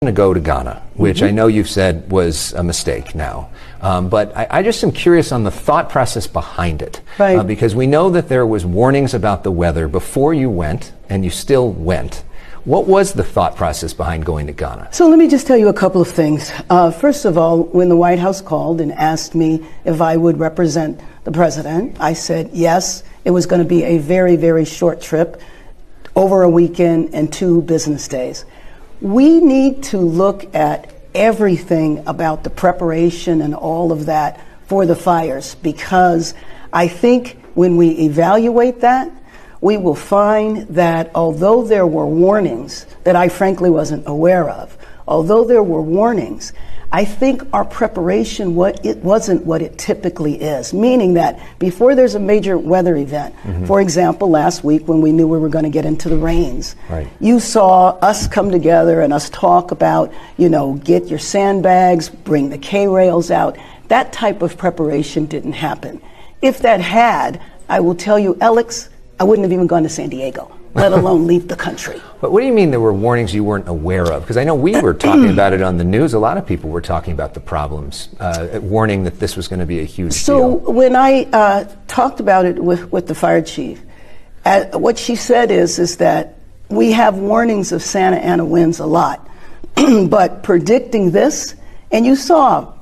to go to Ghana, which I know you've said was a mistake now. But I just am curious on the thought process behind it. Right. Because we know that there was warnings about the weather before you went, and you still went. What was the thought process behind going to Ghana? So let me just tell you a couple of things. First of all, when the White House called and asked me if I would represent the president, I said yes. It was going to be a very, very short trip, over a weekend and 2 business days. We need to look at everything about the preparation and all of that for the fires, because I think when we evaluate that, we will find that although there were warnings that I frankly wasn't aware of, although there were warnings, I think our preparation wasn't what it typically is, meaning that before there's a major weather event, for example, last week when we knew we were going to get into the rains, you saw us come together and us talk about, get your sandbags, bring the K-rails out. That type of preparation didn't happen. If that had, I will tell you, Elex, I wouldn't have even gone to San Diego, let alone leave the country. But what do you mean there were warnings you weren't aware of? Because I know we were talking about it on the news. A lot of people were talking about the problems, warning that this was going to be a huge deal. So when I talked about it with the fire chief, what she said is that we have warnings of Santa Ana winds a lot, but predicting this, and you saw,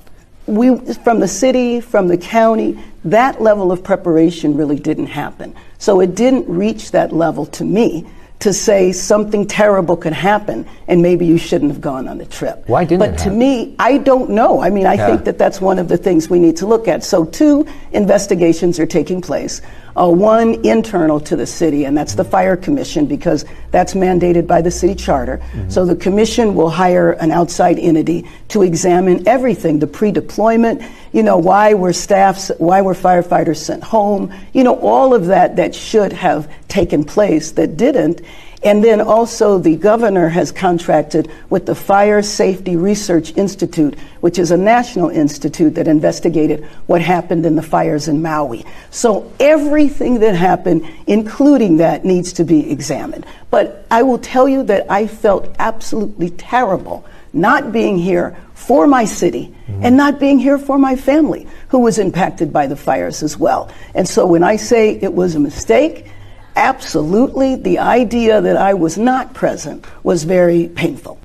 from the city, from the county, that level of preparation really didn't happen. So it didn't reach that level to me to say something terrible could happen and maybe you shouldn't have gone on the trip. Why didn't it But to happen? me, I don't know. I mean, I think that that's one of the things we need to look at. So 2 investigations are taking place. One internal to the city, and that's the Fire Commission, because that's mandated by the city charter. So the commission will hire an outside entity to examine everything, the pre-deployment, why were firefighters sent home, all of that should have taken place that didn't. And then also the governor has contracted with the Fire Safety Research Institute, which is a national institute that investigated what happened in the fires in Maui. So everything that happened, including that, needs to be examined. But I will tell you that I felt absolutely terrible not being here for my city and not being here for my family, who was impacted by the fires as well. And so when I say it was a mistake, absolutely, the idea that I was not present was very painful.